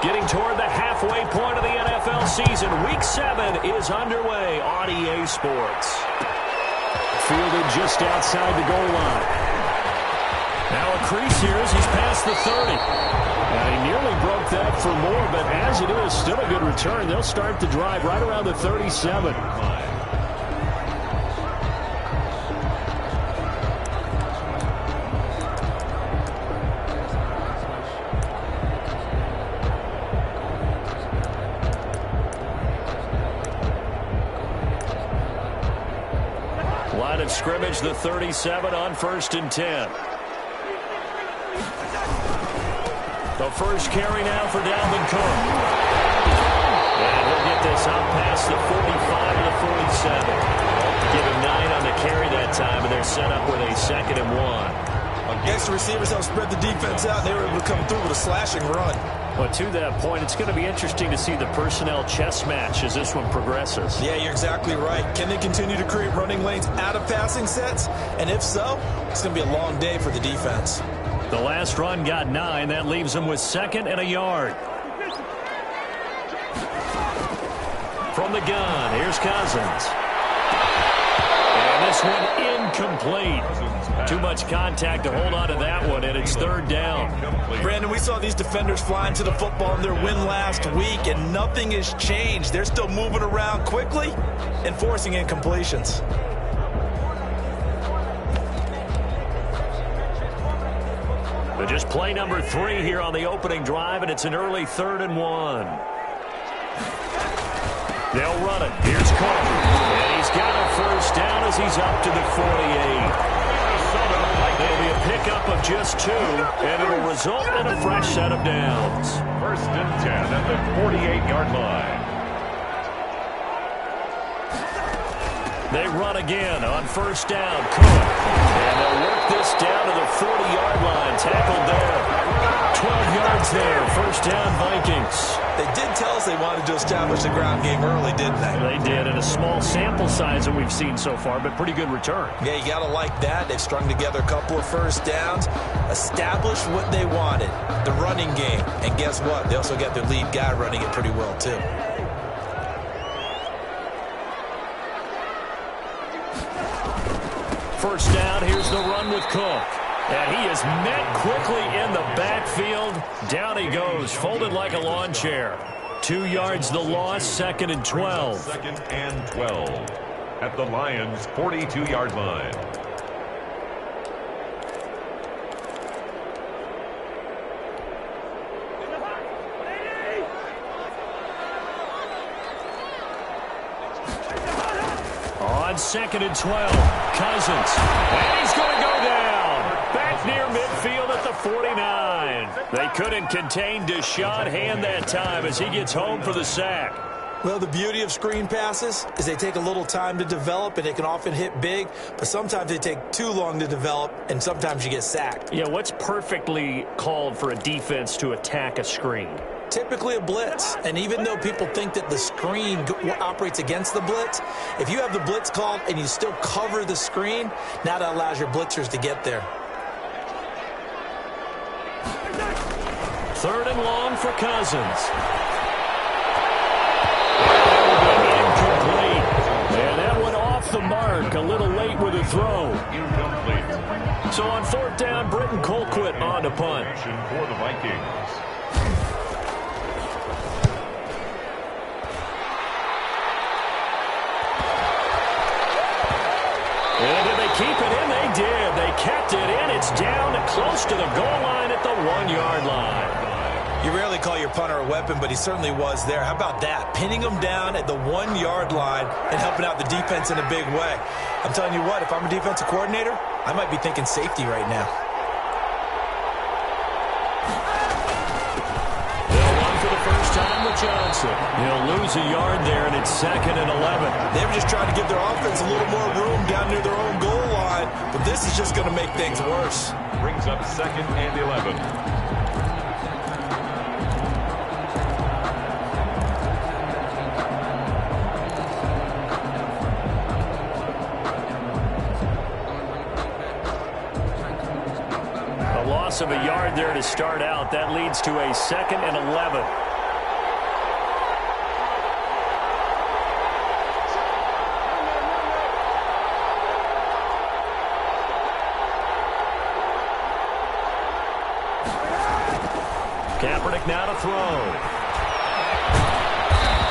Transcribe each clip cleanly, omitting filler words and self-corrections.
Getting toward the halfway point of the NFL season. Week 7 is underway on EA Sports. Fielded just outside the goal line. Now a crease here as he's past the 30. Now he nearly broke that for more, but as it is, still a good return. They'll start the drive right around the 37. Line of scrimmage, the 37 on 1st and 10. The first carry now for Dalvin Cook. And he'll get this up past the 45 to the 47. Give him 9 on the carry that time, and they're set up with a 2nd and 1. Extra receivers help spread the defense out, and they were able to come through with a slashing run. But to that point, it's going to be interesting to see the personnel chess match as this one progresses. Yeah, you're exactly right. Can they continue to create running lanes out of passing sets? And if so, it's going to be a long day for the defense. The last run got 9. That leaves them with 2nd and a yard. From the gun, here's Cousins. And this one incomplete. Too much contact to hold on to that one, and it's 3rd down. Brandon, we saw these defenders flying to the football in their win last week, and nothing has changed. They're still moving around quickly and forcing incompletions. But just play number 3 here on the opening drive, and it's an early 3rd and 1. They'll run it. Here's Cook. And he's got a first down as he's up to the 48. It'll be a pickup of just 2, and it'll result in a fresh set of downs. 1st and 10 at the 48-yard line. They run again on 1st down. Cook. And they'll work this down to the 40-yard line. Tackled there. 12 yards there. 1st down, Vikings. They did tell us they wanted to establish the ground game early, didn't they? They did, in a small sample size that we've seen so far, but pretty good return. Yeah, you got to like that. They've strung together a couple of first downs, established what they wanted, the running game. And guess what? They also got their lead guy running it pretty well, too. First down, here's the run with Cook. And he is met quickly in the backfield. Down he goes, folded like a lawn chair. 2 yards the loss, 2nd and 12. 2nd and 12 at the Lions' 42-yard line. On 2nd and 12, Cousins. And he's going to go down. Back near midfield at the 49. They couldn't contain Deshaun Hand that time as he gets home for the sack. Well, the beauty of screen passes is they take a little time to develop, and they can often hit big, but sometimes they take too long to develop, and sometimes you get sacked. Yeah, what's perfectly called for a defense to attack a screen? Typically a blitz, and even though people think that the screen operates against the blitz, if you have the blitz called and you still cover the screen, now that allows your blitzers to get there. 3rd and long for Cousins. Incomplete. And that one off the mark, a little late with a throw. Incomplete. So on 4th down, Britton Colquitt on to punt. For the Vikings. And did they keep it in? They did. They kept it in. It's down close to the goal line at the 1-yard line. You rarely call your punter a weapon, but he certainly was there. How about that? Pinning him down at the 1-yard line and helping out the defense in a big way. I'm telling you what, if I'm a defensive coordinator, I might be thinking safety right now. They'll run for the first time with Johnson. He'll lose a yard there, and it's 2nd and 11. They were just trying to give their offense a little more room down near their own goal line, but this is just going to make things worse. Brings up 2nd and 11. Of a yard there to start out. That leads to a 2nd and 11. Kaepernick now to throw.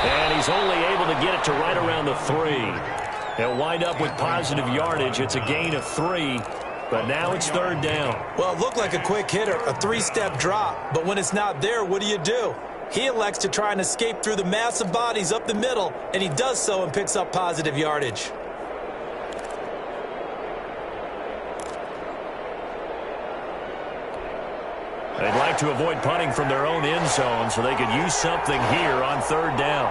And he's only able to get it to right around the 3. He'll wind up with positive yardage. It's a gain of 3, but now it's 3rd down. Well, it looked like a quick hitter, a 3-step drop, but when it's not there, what do? He elects to try and escape through the massive bodies up the middle, and he does so and picks up positive yardage. They'd like to avoid punting from their own end zone so they could use something here on 3rd down.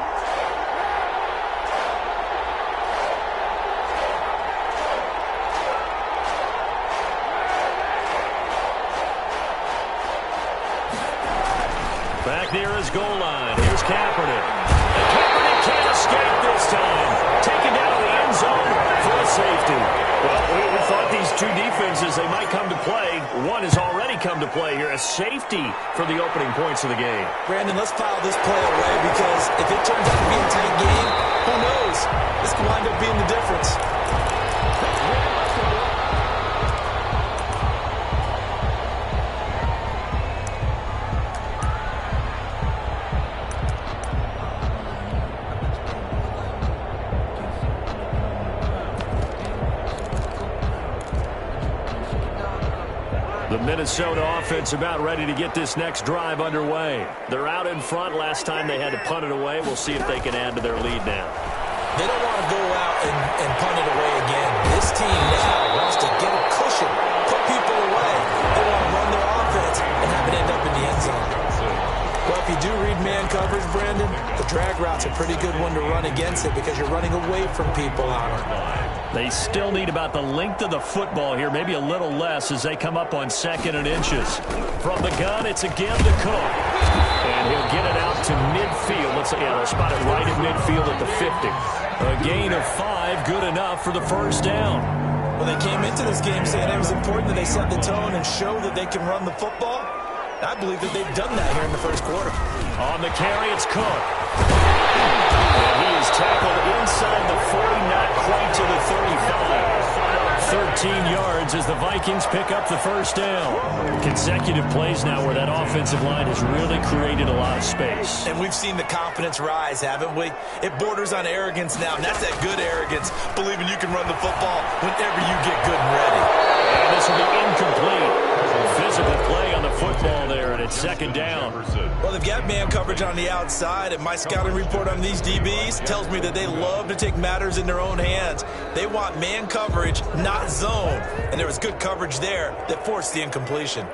Back near his goal line. Here's Kaepernick. And Kaepernick can't escape this time. Taken down to the end zone for a safety. Well, we thought these two defenses, they might come to play. One has already come to play here. A safety for the opening points of the game. Brandon, let's file this play away because if it turns out to be a tight game, who knows? This could wind up being the difference. The Minnesota offense about ready to get this next drive underway. They're out in front. Last time they had to punt it away. We'll see if they can add to their lead now. They don't want to go out and punt it away again. This team now wants to get a cushion, put people away. They want to run their offense and have it end up in the end zone. Well, if you do read man coverage, Brandon, the drag route's a pretty good one to run against it because you're running away from people on it. They still need about the length of the football here, maybe a little less as they come up on 2nd and inches. From the gun, it's again to Cook. And he'll get it out to midfield. They'll spot it right at midfield at the 50. A gain of 5, good enough for the 1st down. Well, they came into this game saying it was important that they set the tone and show that they can run the football. I believe that they've done that here in the 1st quarter. On the carry, it's Cook. And he is tackled inside the 40, not quite to the 35. 13 yards as the Vikings pick up the 1st down. Consecutive plays now where that offensive line has really created a lot of space. And we've seen the confidence rise, haven't we? It borders on arrogance now, and that's that good arrogance, believing you can run the football whenever you get good and ready. And this will be incomplete. Physical play on the football there, and it's 2nd down. Well, they've got man coverage on the outside, and my scouting report on these DBs tells me that they love to take matters in their own hands. They want man coverage, not zone. And there was good coverage there that forced the incompletion.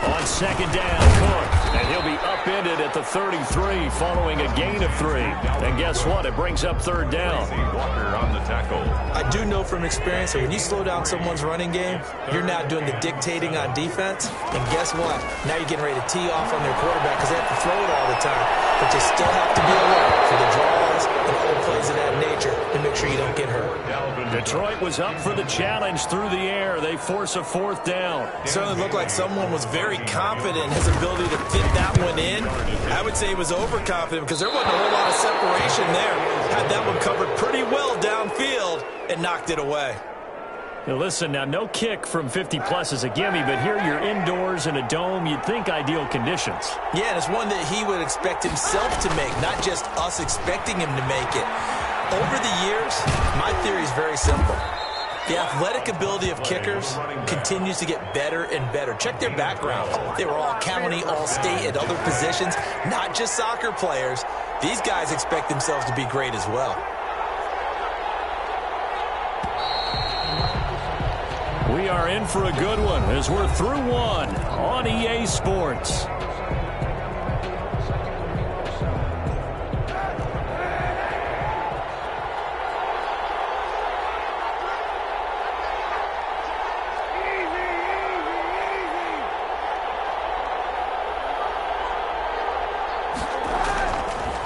On 2nd down, Cook. And he'll be upended at the 33 following a gain of 3. And guess what? It brings up 3rd down. Walker on the tackle. I do know from experience that when you slow down someone's running game, you're not doing the dictating on defense. And guess what? Now you're getting ready to tee off on their quarterback because they have to throw it all the time. But you still have to be alert for the draws and other plays of that nature to make sure you don't get hurt. Detroit was up for the challenge through the air. They force a 4th down. It certainly looked like someone was very confident in his ability to fit that one in. I would say he was overconfident because there wasn't a whole lot of separation there. Had that one covered pretty well downfield and knocked it away. Now listen, now no kick from 50-plus is a gimme, but here you're indoors in a dome. You'd think ideal conditions. Yeah, and it's one that he would expect himself to make, not just us expecting him to make it. Over the years, my theory is very simple. The athletic ability of kickers continues to get better and better. Check their backgrounds. They were all county, all state, at other positions, not just soccer players. These guys expect themselves to be great as well. We are in for a good one as we're through one on EA Sports.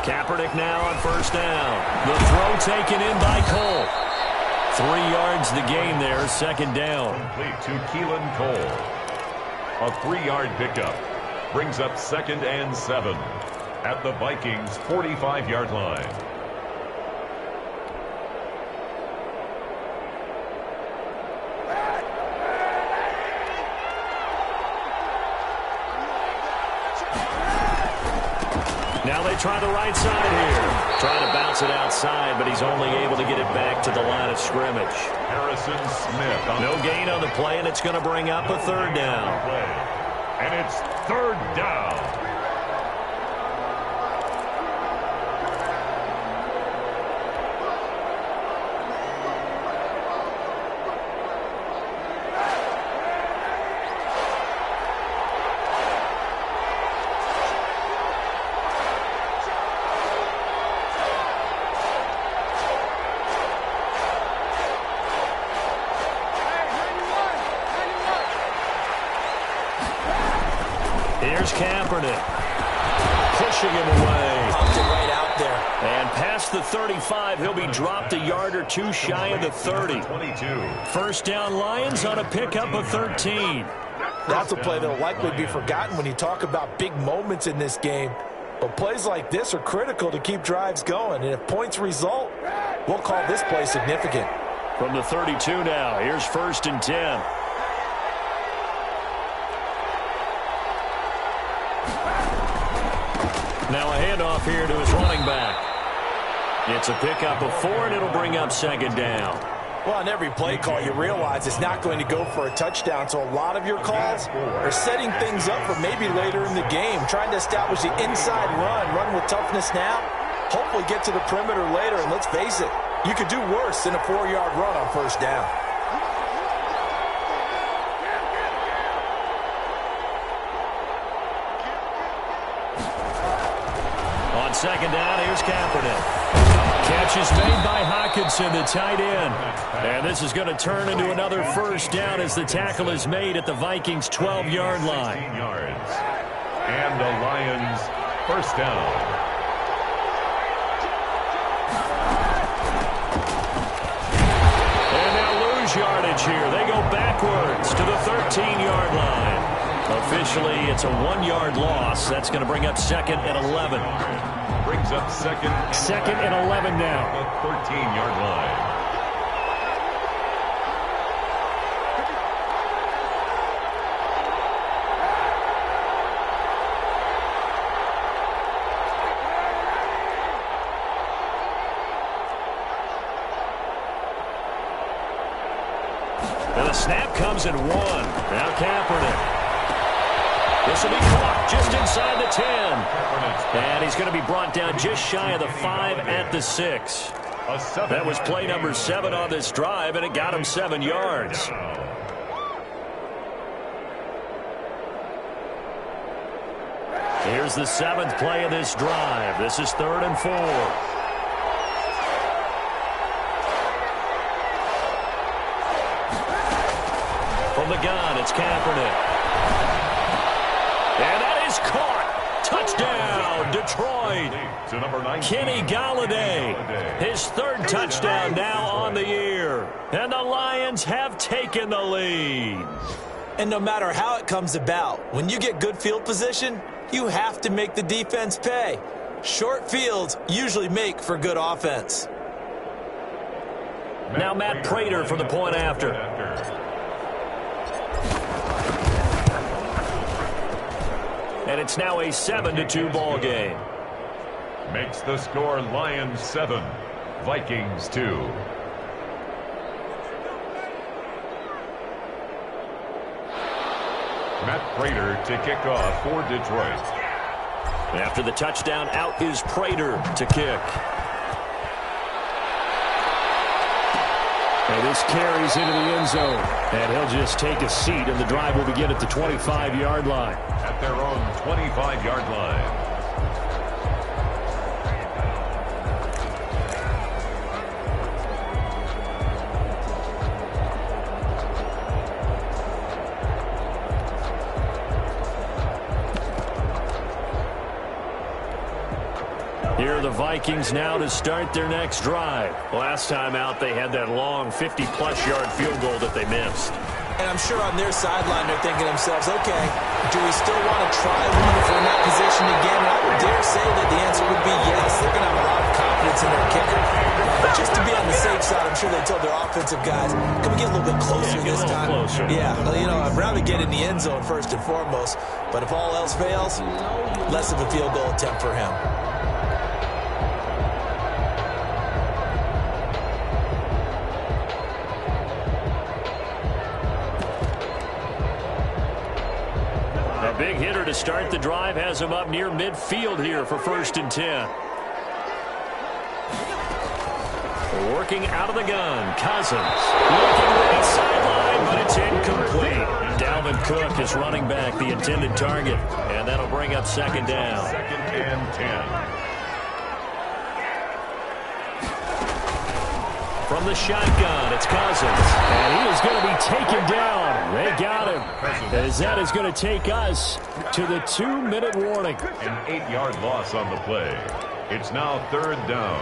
Kaepernick now on 1st down. The throw taken in by Cole. 3 yards the gain there, 2nd down. Complete to Keelan Cole. A 3-yard pickup brings up 2nd and 7 at the Vikings' 45-yard line. Now they try the right side here. Trying to bounce it outside, but he's only able to get it back to the line of scrimmage. Harrison Smith. No gain on the play, and it's going to bring up a third down. And it's third down. Here's Kaepernick, pushing him away. Pumped it right out there. And past the 35, he'll be dropped a yard or two shy of the 30. 22. First down Lions on a pickup of 13. That's a play that will likely be forgotten when you talk about big moments in this game. But plays like this are critical to keep drives going. And if points result, we'll call this play significant. From the 32 now, here's first and 10. Now a handoff here to his running back. It's a pickup of 4, and it'll bring up second down. Well, on every play call, you realize it's not going to go for a touchdown. So a lot of your calls are setting things up for maybe later in the game, trying to establish the inside run with toughness now, hopefully get to the perimeter later. And let's face it, you could do worse than a 4-yard run on first down. On second down, here's Kaepernick. Catch is made by Hockenson, the tight end. And this is going to turn into another first down as the tackle is made at the Vikings' 12-yard line. 16 yards. And the Lions first down. And they'll lose yardage here. They go backwards to the 13-yard line. Officially, it's a 1-yard loss. That's going to bring up second and 11. Brings up second and 11 now. The 13-yard line. And the snap comes at 1. Now Kaepernick. This will be caught just inside the 10. And he's going to be brought down just shy of the 5 at the 6. That was play number 7 on this drive, and it got him 7 yards. Here's the 7th play of this drive. This is 3rd and 4. From the gun, it's Kaepernick. And that is caught. Touchdown, Detroit. To number 19. Kenny Galladay, his 3rd touchdown now on the year. And the Lions have taken the lead. And no matter how it comes about, when you get good field position, you have to make the defense pay. Short fields usually make for good offense. Now Matt Prater for the point after. And it's now a 7-2 ball game. Makes the score Lions 7, Vikings 2. Matt Prater to kick off for Detroit. After the touchdown, out is Prater to kick. And this carries into the end zone. And he'll just take a seat, and the drive will begin at the 25-yard line. At their own 25-yard line. Here are the Vikings now to start their next drive. Last time out, they had that long 50-plus yard field goal that they missed. And I'm sure on their sideline they're thinking to themselves, okay, do we still want to try one if we're in that position again? And I would dare say that the answer would be yes. They're going to have a lot of confidence in their kicker. But just to be on the safe side, I'm sure they told their offensive guys, can we get a little bit closer this time? Closer. Yeah, well, you know, I'd rather get in the end zone first and foremost. But if all else fails, less of a field goal attempt for him. A big hitter to start the drive has him up near midfield here for 1st and 10. Working out of the gun, Cousins. Looking right sideline, but it's incomplete. Dalvin Cook is running back the intended target, and that'll bring up 2nd down. 2nd and 10. From the shotgun, it's Cousins. And he is going to be taken down. They got him. As that is going to take us to the 2-minute warning. An 8-yard loss on the play. It's now 3rd down.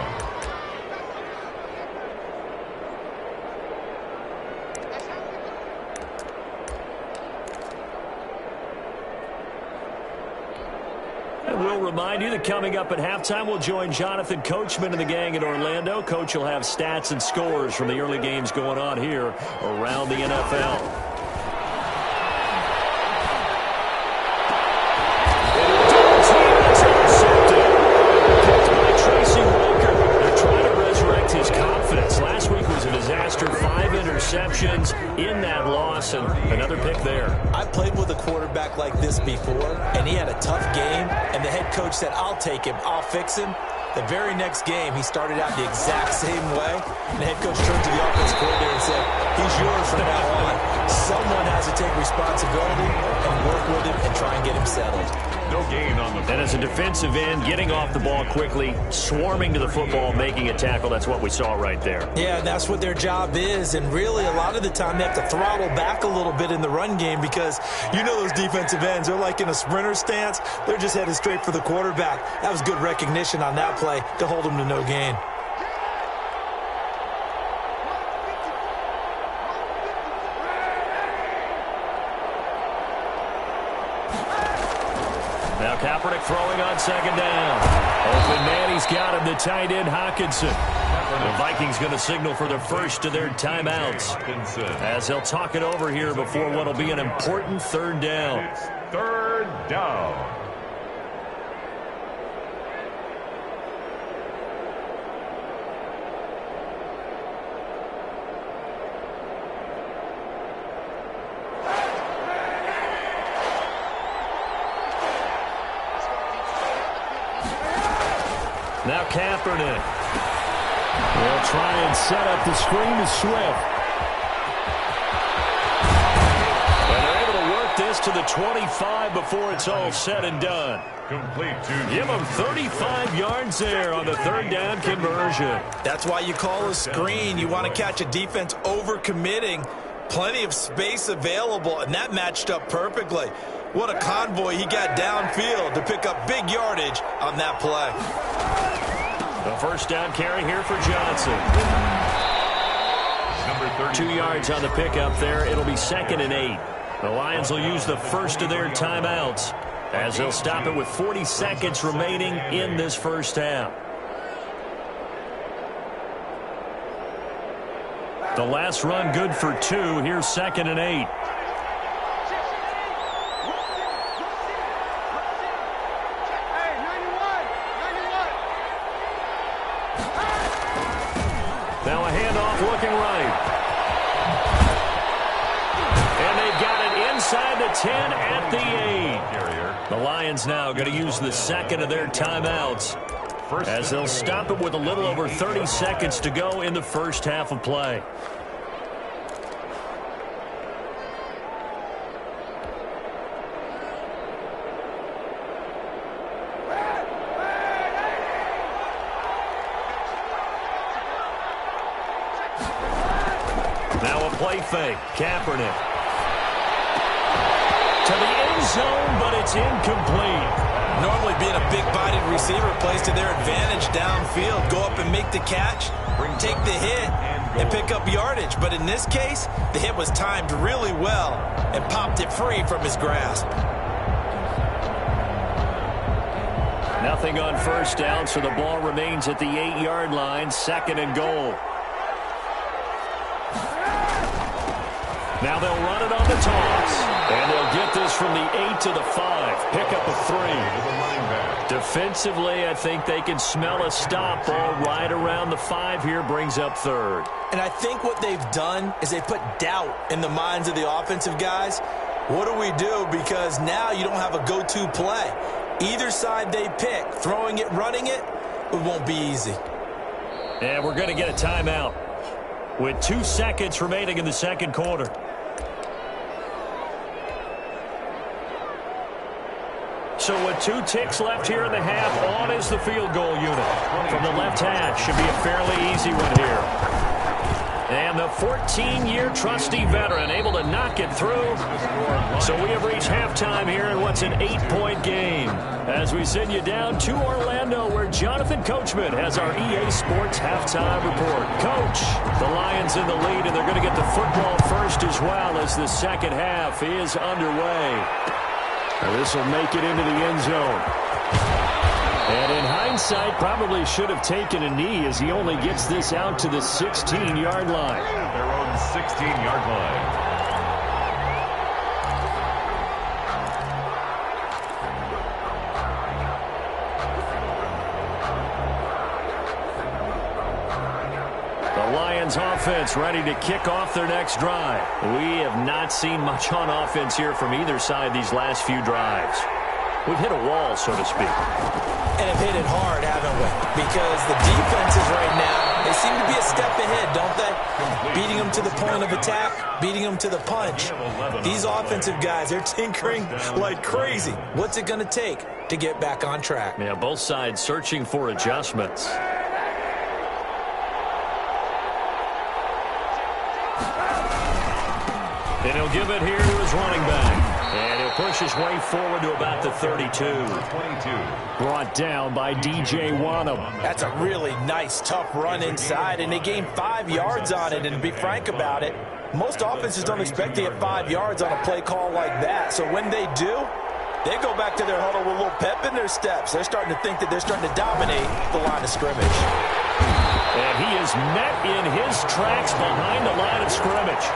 And we'll remind you that coming up at halftime, we'll join Jonathan Coachman and the gang in Orlando. Coach will have stats and scores from the early games going on here around the NFL. Last week was a disaster. 5 interceptions in that loss, and another pick there. I played with a quarterback like this before, and he had a tough game, and the head coach said, I'll take him, I'll fix him. The very next game, he started out the exact same way, and the head coach turned to the offensive coordinator and said, he's yours from now on. Someone has to take responsibility and work with him and try and get him settled. No gain on the play. And as a defensive end, getting off the ball quickly, swarming to the football, making a tackle, that's what we saw right there. Yeah, that's what their job is, and really a lot of the time they have to throttle back a little bit in the run game because you know those defensive ends, they're like in a sprinter stance. They're just headed straight for the quarterback. That was good recognition on that play to hold him to no gain. Now Kaepernick throwing on 2nd down. Open man, he's got him, the tight end Hockenson. The Vikings going to signal for the first of their timeouts as they'll talk it over here before what will be an important 3rd down. It's 3rd down. Now Kaepernick will try and set up the screen to Swift. And they're able to work this to the 25 before it's all said and done. Complete to Give them 35 yards there on the 3rd down conversion. That's why you call a screen. You want to catch a defense overcommitting. Plenty of space available, and that matched up perfectly. What a convoy he got downfield to pick up big yardage on that play. The 1st down carry here for Johnson. number 2 yards on the pickup there. It'll be 2nd and 8. The Lions will use the first of their timeouts as they'll stop it with 40 seconds remaining in this first half. The last run good for 2. Here's 2nd and 8. Now a handoff looking right. And they've got it inside the 10 at the 8. The Lions now going to use the 2nd of their timeouts as they'll stop it with a little over 30 seconds to go in the first half of play. Now a play fake. Kaepernick to the end zone, but it's incomplete. Normally being a big-bodied receiver plays to their advantage downfield. Go up and make the catch, take the hit, and pick up yardage. But in this case, the hit was timed really well and popped it free from his grasp. Nothing on first down, so the ball remains at the 8-yard line, 2nd and goal. Now they'll run it on the toss, and they'll get this from the 8 to the 5. Pick up a 3. Defensively, I think they can smell a stop. Ball right around the 5 here, brings up 3rd. And I think what they've done is they put doubt in the minds of the offensive guys. What do we do? Because now you don't have a go-to play. Either side they pick, throwing it, running it, it won't be easy. And we're going to get a timeout with 2 seconds remaining in the second quarter. So with 2 ticks left here in the half, on is the field goal unit. From the left hash, should be a fairly easy one here. And the 14-year trusty veteran able to knock it through. So we have reached halftime here in what's an 8-point game. As we send you down to Orlando, where Jonathan Coachman has our EA Sports halftime report. Coach, the Lions in the lead, and they're going to get the football first as well as the second half is underway. This will make it into the end zone. And in hindsight, probably should have taken a knee as he only gets this out to the 16-yard line. Their own 16-yard line. The Lions offense ready to kick off their next drive. We have not seen much on offense here from either side these last few drives. We've hit a wall, so to speak. And have hit it hard, haven't we? Because the defenses right now, they seem to be a step ahead, don't they? Beating them to the point of attack, beating them to the punch. These offensive guys, they're tinkering like crazy. What's it going to take to get back on track? Yeah, both sides searching for adjustments. And he'll give it here to his running back. And he'll push his way forward to about the 32. Brought down by DJ Wanham. That's a really nice, tough run inside, and they gained 5 yards on it. And to be frank about it, most offenses don't expect to get 5 yards on a play call like that. So when they do, they go back to their huddle with a little pep in their steps. They're starting to think that they're starting to dominate the line of scrimmage. And he is met in his tracks behind the line of scrimmage.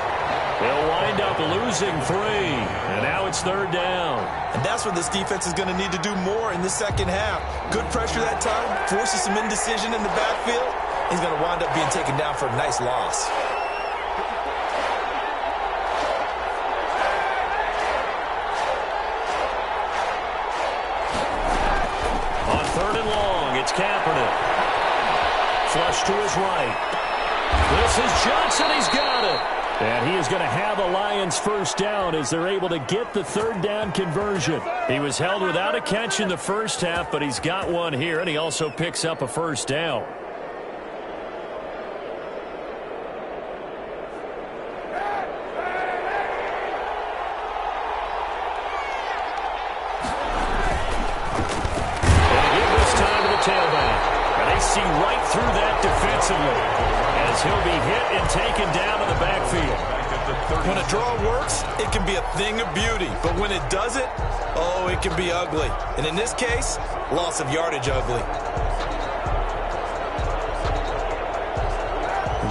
They'll wind up losing 3, and now it's 3rd down. And that's what this defense is going to need to do more in the second half. Good pressure that time, forces some indecision in the backfield. He's going to wind up being taken down for a nice loss. On 3rd and long, it's Kaepernick. Flush to his right. This is Johnson. He's got it. And he is going to have the Lions first down as they're able to get the 3rd down conversion. He was held without a catch in the first half, but he's got one here, and he also picks up a first down. And give this time to the tailback. And they see right through that defensively, as he'll be hit and taken down in the backfield. When a draw works, it can be a thing of beauty. But when it doesn't, oh, it can be ugly. And in this case, loss of yardage ugly.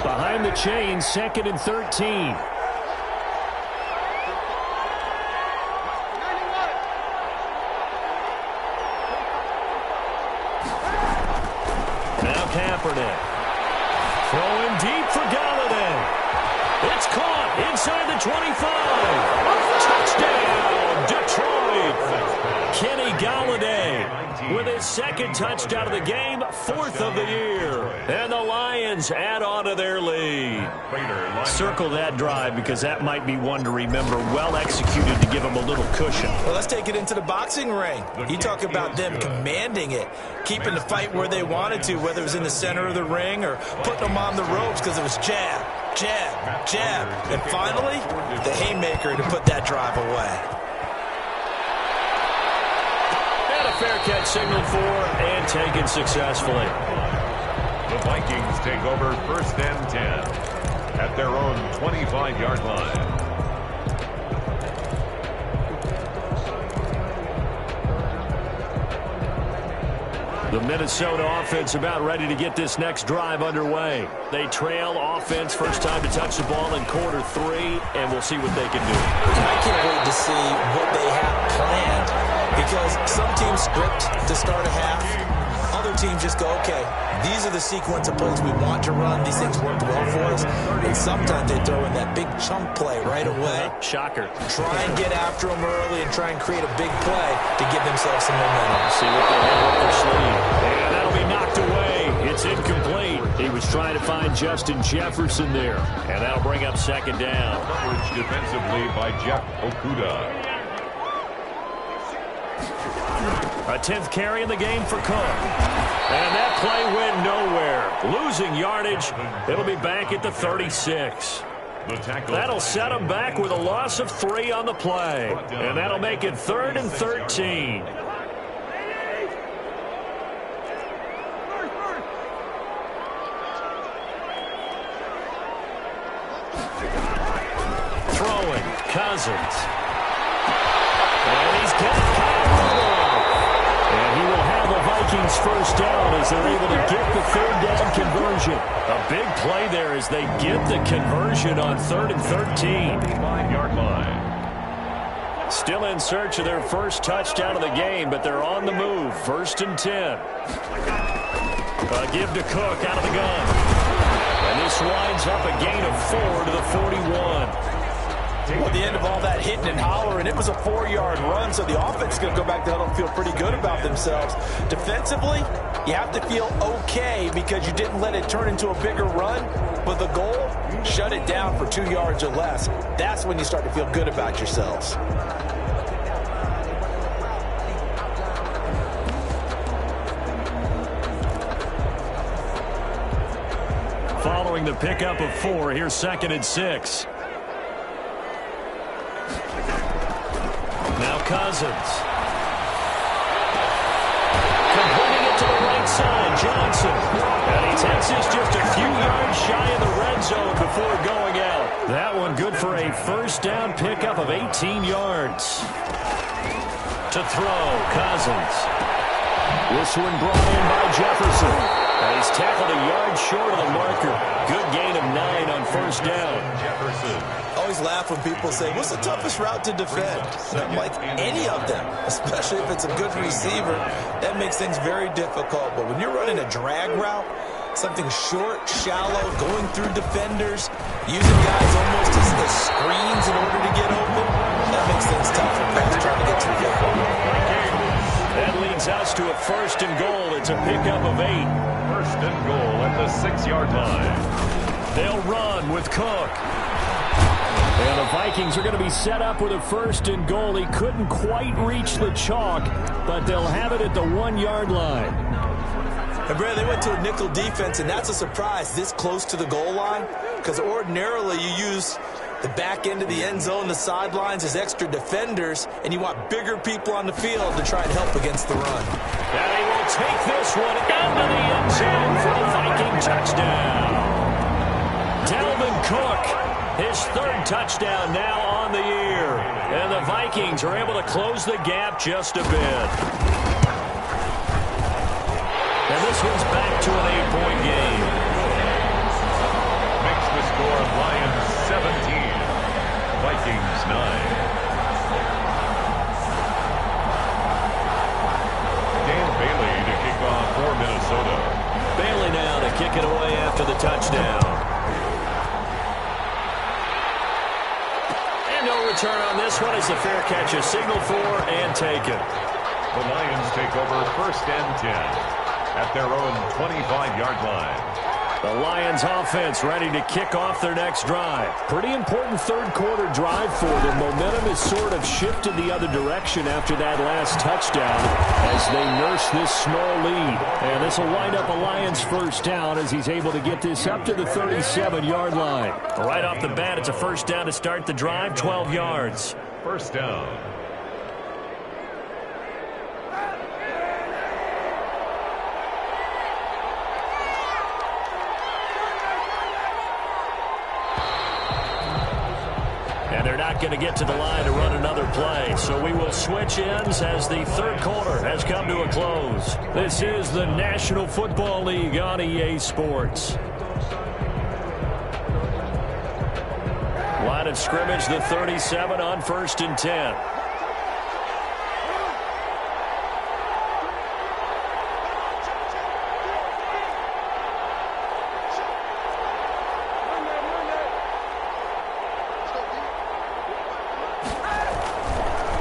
Behind the chain, 2nd and 13. Now Kaepernick. Throwing deep for Galladay. It's caught inside the 25. Touchdown, Detroit. Kenny Galladay with his 2nd touchdown of the game, 4th of the year. And the Lions add on to their lead. Circle that drive because that might be one to remember. Well executed to give them a little cushion. Well, let's take it into the boxing ring. You talk about them commanding it, keeping the fight where they wanted to, whether it was in the center of the ring or putting them on the ropes because it was jab, jab, jab. And finally, the haymaker to put that drive away. And a fair catch signaled for and taken successfully. The Vikings take over 1st and 10 at their own 25-yard line. The Minnesota offense about ready to get this next drive underway. They trail offense, first time to touch the ball in quarter 3, and we'll see what they can do. I can't wait to see what they have planned, because some teams script to start a half. Other teams just go, okay, these are the sequence of plays we want to run. These things worked well for us. And sometimes they throw in that big chunk play right away. Shocker. Try and get after them early and try and create a big play to give themselves some momentum. See what they have up their sleeve. And that'll be knocked away. It's incomplete. He was trying to find Justin Jefferson there. And that'll bring up 2nd down. Coverage defensively by Jeff Okudah. A 10th carry in the game for Cook. And that play went nowhere. Losing yardage. It'll be back at the 36. That'll set him back with a loss of 3 on the play. And that'll make it 3rd and 13. Throwing. Cousins. And he's got Vikings first down as they're able to get the 3rd down conversion. A big play there as they get the conversion on 3rd and 13. 5-yard line. Still in search of their first touchdown of the game, but they're on the move. 1st and 10. Give to Cook out of the gun. And this winds up a gain of 4 to the 41. Well, at the end of all that hitting and hollering, it was a 4-yard run, so the offense is going to go back to huddle and feel pretty good about themselves. Defensively, you have to feel okay because you didn't let it turn into a bigger run, but the goal, shut it down for 2 yards or less. That's when you start to feel good about yourselves. Following the pickup of 4, here's 2nd and 6. Now Cousins. Completing it to the right side, Johnson. And he takes this just a few yards shy of the red zone before going out. That one good for a first down pickup of 18 yards. To throw, Cousins. This one brought in by Jefferson. And he's tackled a yard short of the marker. Good gain of 9 on first down. Jefferson. Always laugh when people say, what's the toughest route to defend? And I'm like, any of them, especially if it's a good receiver. That makes things very difficult. But when you're running a drag route, something short, shallow, going through defenders, using guys almost as screens in order to get open, that makes things tough for guys trying to get through there. That leads us to a 1st and goal. It's a pickup of 8. 1st and goal at the 6-yard line. They'll run with Cook. And the Vikings are going to be set up with a 1st and goal. He couldn't quite reach the chalk, but they'll have it at the 1-yard line. And Brad, they went to a nickel defense, and that's a surprise this close to the goal line, because ordinarily you use the back end of the end zone, the sidelines as extra defenders, and you want bigger people on the field to try and help against the run. And he will take this one into the end zone for the Viking touchdown. Dalvin Cook, his 3rd touchdown now on the year. And the Vikings are able to close the gap just a bit. And this one's back to an 8-point game. Makes the score Lions 17, Vikings 9. Dan Bailey to kick off for Minnesota. Bailey now to kick it away after the touchdown. And no return on this one as the fair catch is signaled for and taken. The Lions take over 1st and 10 at their own 25-yard line. The Lions offense ready to kick off their next drive. Pretty important 3rd quarter drive for them. Momentum has sort of shifted the other direction after that last touchdown as they nurse this small lead. And this will wind up a Lions 1st down as he's able to get this up to the 37-yard line. Right off the bat, it's a 1st down to start the drive, 12 yards. 1st down. they're not going to get to the line to run another play. So we will switch ends as the third quarter has come to a close. This is the National Football League on EA Sports. Line of scrimmage, the 37 on 1st and 10.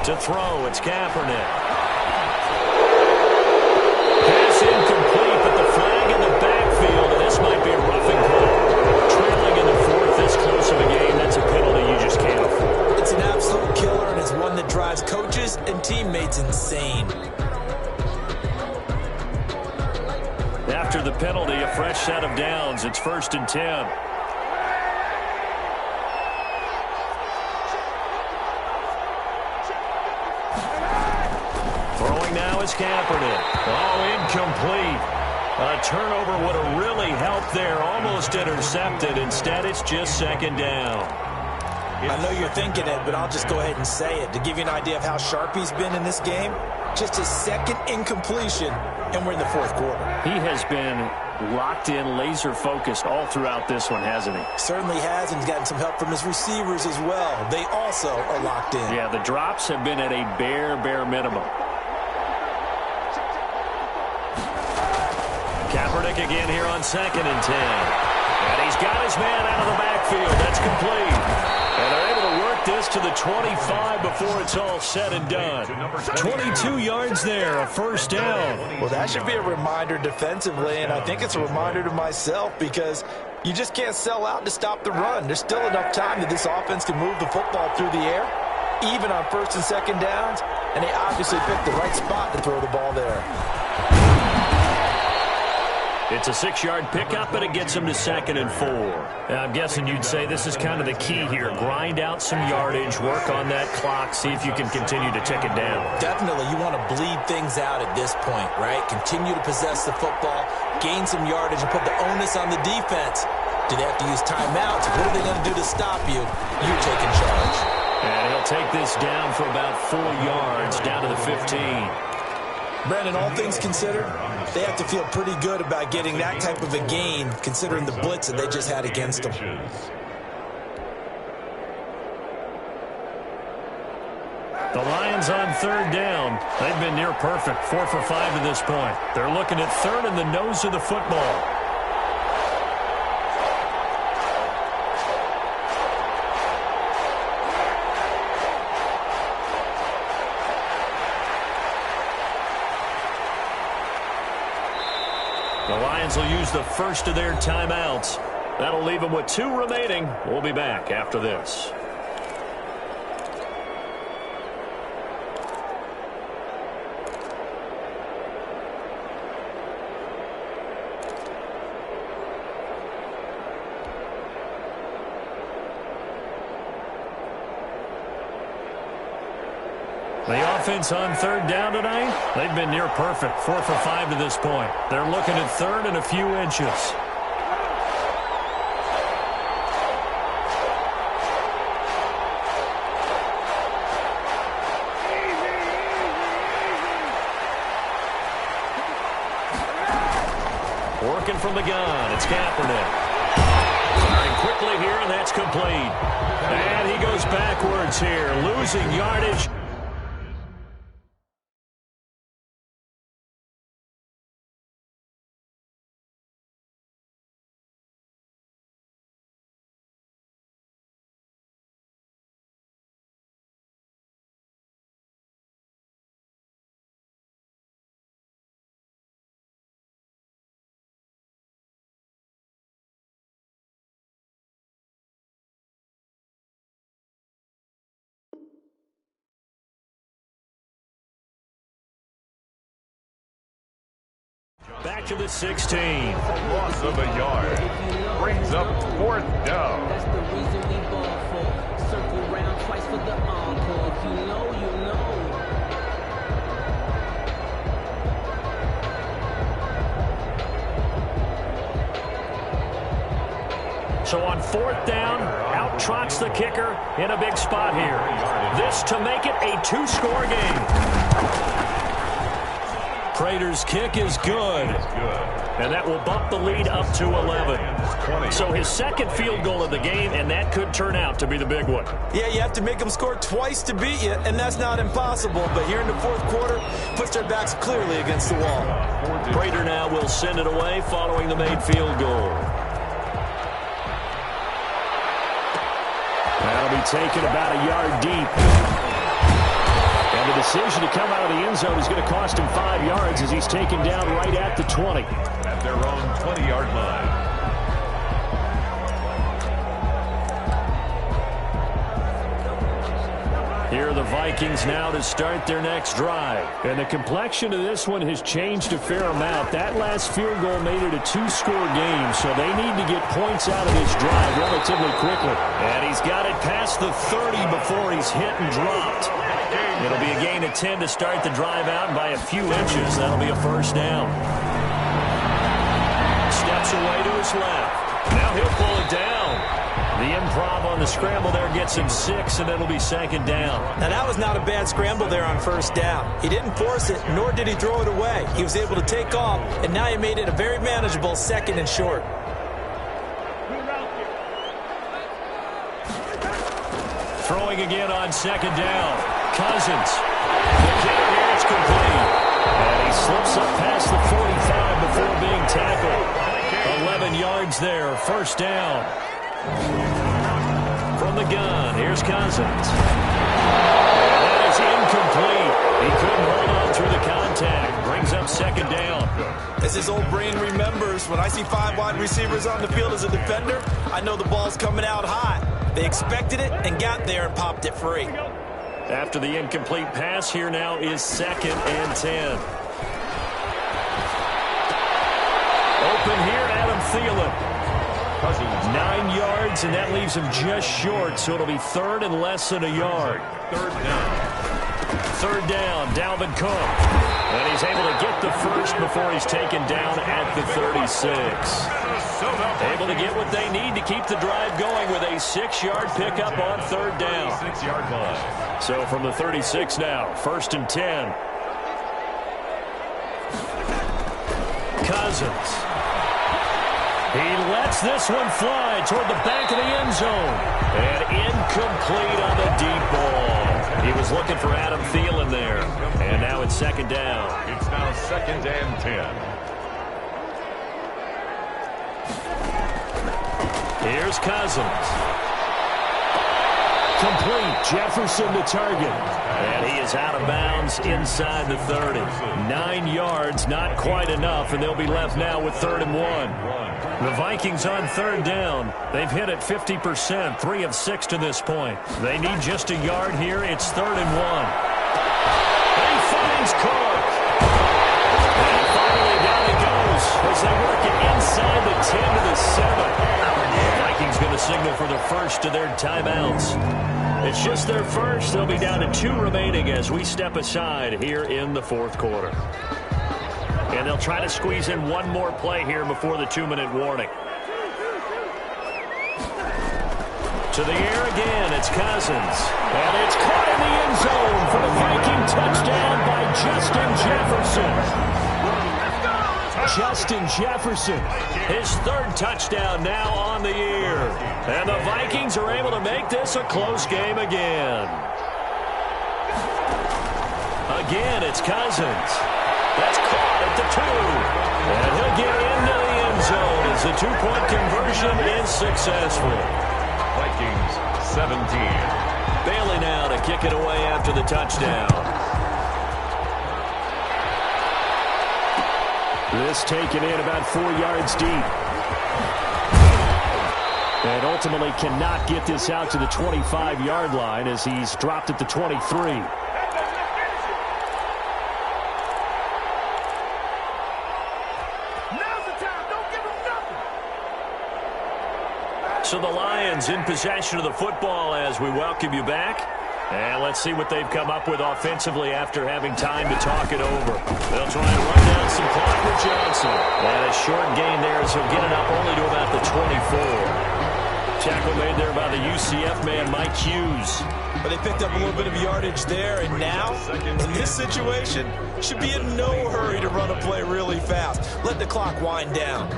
To throw, it's Kaepernick. Pass incomplete, but the flag in the backfield, and this might be a roughing call. Trailing in the fourth this close of a game, that's a penalty you just can't afford. It's an absolute killer, and it's one that drives coaches and teammates insane. After the penalty, a fresh set of downs. It's 1st and 10. Now is Kaepernick. Oh, incomplete. A turnover would have really helped there. Almost intercepted. Instead, it's just 2nd down. I know you're thinking it, but I'll just go ahead and say it. To give you an idea of how sharp he's been in this game, just his 2nd incompletion, and we're in the 4th quarter. He has been locked in, laser-focused all throughout this one, hasn't he? Certainly has, and he's gotten some help from his receivers as well. They also are locked in. Yeah, the drops have been at a bare minimum. Kaepernick again here on 2nd and 10. And he's got his man out of the backfield. That's complete. And they're able to work this to the 25 before it's all said and done. 22 yards there, a 1st down. Well, that should be a reminder defensively, and I think it's a reminder to myself because you just can't sell out to stop the run. There's still enough time that this offense can move the football through the air, even on 1st and 2nd downs, and they obviously picked the right spot to throw the ball there. It's a 6-yard pickup, and it gets him to 2nd and 4. I'm guessing you'd say this is kind of the key here. Grind out some yardage, work on that clock, see if you can continue to tick it down. Definitely. You want to bleed things out at this point, right? Continue to possess the football, gain some yardage, and put the onus on the defense. Do they have to use timeouts? What are they going to do to stop you? You're taking charge. And he'll take this down for about 4 yards, down to the 15. Brandon, all things considered, they have to feel pretty good about getting that type of a gain, considering the blitz that they just had against them. The Lions on 3rd down. They've been near perfect, 4 for 5 to this point. They're looking at 3rd and the nose of the football. The Lions will use the first of their timeouts. That'll leave them with 2 remaining. We'll be back after this. The offense on 3rd down tonight, they've been near perfect, 4 for 5 to this point. They're looking at 3rd and a few inches. Working from the gun, it's Kaepernick. Firing quickly here, and that's complete. And he goes backwards here, losing yardage. Back to the 16. Loss of a yard. Brings up 4th down. That's the reason we ball for. Circle round twice for the encore. You know. So on 4th down, out trots the kicker in a big spot here. This to make it a two-score game. Prater's kick is good. And that will bump the lead up to 11. So his second field goal of the game, and that could turn out to be the big one. Yeah, you have to make them score twice to beat you, and that's not impossible. But here in the fourth quarter, puts their backs clearly against the wall. Prater now will send it away following the made field goal. That'll be taken about a yard deep. And the decision to come out of the end zone is going to cost him 5 yards as he's taken down right at the 20. At their own 20-yard line. Here are the Vikings now to start their next drive. And the complexion of this one has changed a fair amount. That last field goal made it a two-score game, so they need to get points out of this drive relatively quickly. And he's got it past the 30 before he's hit and dropped. It'll be a gain of 10 to start the drive out, and by a few inches, that'll be a first down. Steps away to his left. Now he'll pull it down. The improv on the scramble there gets him 6, and it'll be second down. Now, that was not a bad scramble there on first down. He didn't force it, nor did he throw it away. He was able to take off, and now he made it a very manageable second and short. Throwing again on second down. Cousins. The kick here, it's complete. And he slips up past the 45 before being tackled. 11 yards there, first down. From the gun, here's Cousins. And that is incomplete. He couldn't hold on through the contact. Brings up second down. As his old brain remembers, when I see 5 wide receivers on the field as a defender, I know the ball's coming out hot. They expected it and got there and popped it free. After the incomplete pass, here now is second and 10. Open here, Adam Thielen. 9 yards, and that leaves him just short, so it'll be third and less than a yard. Third down, Dalvin Cook. And he's able to get the first before he's taken down at the 36. Able to get what they need to keep the drive going with a 6-yard pickup on third down. 6-yard line. So from the 36 now, first and 10. Cousins. He lets this one fly toward the back of the end zone. And incomplete on the deep ball. He was looking for Adam Thielen there. And now it's second down. It's now second and 10. Here's Cousins. Complete. Jefferson to target. And he is out of bounds inside the 30. 9 yards, not quite enough, and they'll be left now with third and 1. The Vikings on third down. They've hit it 50%, 3 of 6 to this point. They need just a yard here. It's third and 1. And he finds Cook. And finally down he goes as they work it inside the 10 to the 7. The Vikings going to signal for the first of their timeouts. It's just their first. They'll be down to 2 remaining as we step aside here in the fourth quarter. And they'll try to squeeze in one more play here before the 2-minute warning. To the air again, it's Cousins. And it's caught in the end zone for the Viking touchdown by Justin Jefferson. Justin Jefferson, his third touchdown now on the year. And the Vikings are able to make this a close game again. Again, it's Cousins. That's caught at the 2. And he'll get into the end zone as the 2-point conversion is successful. Vikings 17. Bailey now to kick it away after the touchdown. This taken in about 4 yards deep. And ultimately cannot get this out to the 25-yard line as he's dropped at the 23. So the Lions in possession of the football as we welcome you back. And let's see what they've come up with offensively after having time to talk it over. They'll try and run down some clock with Johnson. And a short gain there as he'll get it up only to about the 24. Tackle made there by the UCF man, Mike Hughes. But they picked up a little bit of yardage there, and now, in this situation, should be in no hurry to run a play really fast. Let the clock wind down.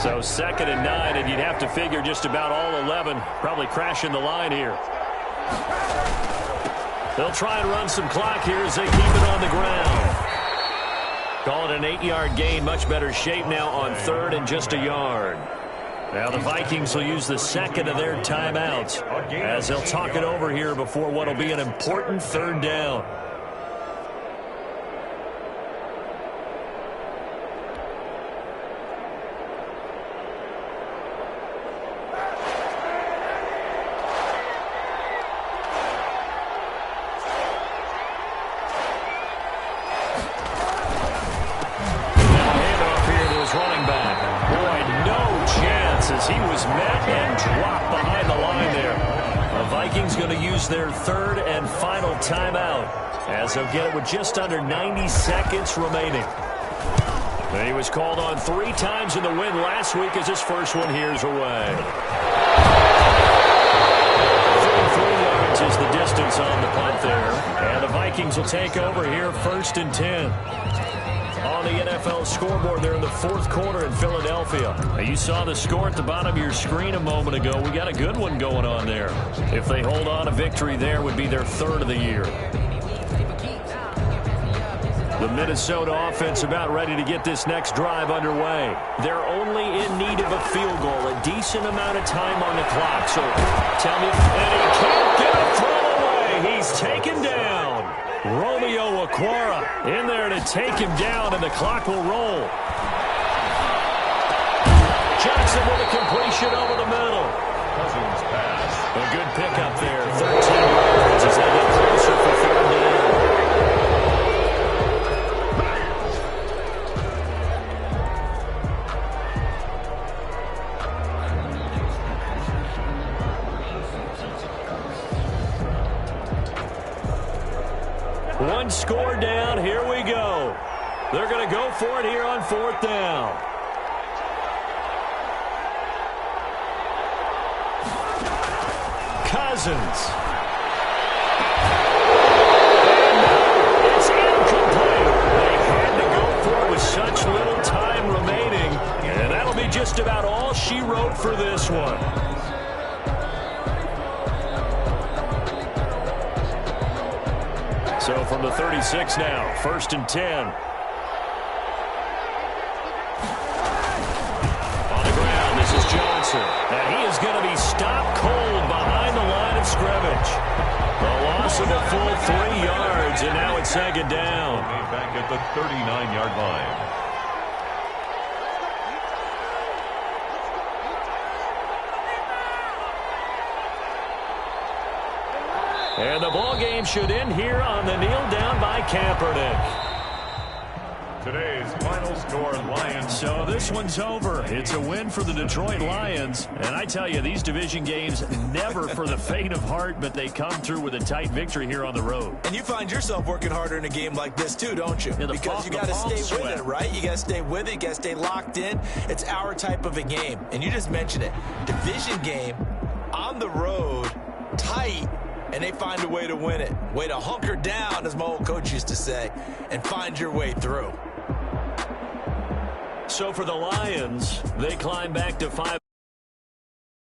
So 2nd and 9, and you'd have to figure just about all 11 probably crashing the line here. They'll try and run some clock here as they keep it on the ground. Call it an 8-yard gain, much better shape now on 3rd and just a yard. Now the Vikings will use the 2nd of their timeouts as they'll talk it over here before what will be an important 3rd down. As he was met and dropped behind the line there. The Vikings going to use their 3rd and final timeout as they'll get it with just under 90 seconds remaining. And he was called on 3 times in the win last week as his first one here's away. 33 yards is the distance on the punt there. And the Vikings will take over here 1st and 10. On the NFL scoreboard there in the 4th quarter in Philadelphia. Now you saw the score at the bottom of your screen a moment ago. We got a good one going on there. If they hold on, a victory there would be their 3rd of the year. The Minnesota offense about ready to get this next drive underway. They're only in need of a field goal, a decent amount of time on the clock. So tell me, and he can't get a throw away. He's taken down. Romeo Okwara in there to take him down, and the clock will roll. Johnson with a completion over the middle. Cousins pass. A good pickup there. 13 yards as they get closer for 3rd down. One score down. Here we go. They're going to go for it here on 4th down. Cousins. It's incomplete. They had to go for it with such little time remaining. And that'll be just about all she wrote for this one. So from the 36 now, 1st and 10. On the ground, this is Johnson. And he is going to be stopped cold behind the line of scrimmage. A loss of a full 3 yards, and now it's 2nd down. Back at the 39-yard line. And the ball game should end here on the kneel down by Kaepernick. Today's final score, Lions. So this one's over. It's a win for the Detroit Lions. And I tell you, these division games never for the faint of heart, but they come through with a tight victory here on the road. And you find yourself working harder in a game like this too, don't you? Yeah, because you got to stay with it, right? You got to stay with it. You got to stay locked in. It's our type of a game. And you just mentioned it. Division game, on the road, tight. And they find a way to win it. Way to hunker down, as my old coach used to say, and find your way through. So for the Lions, they climb back to 5.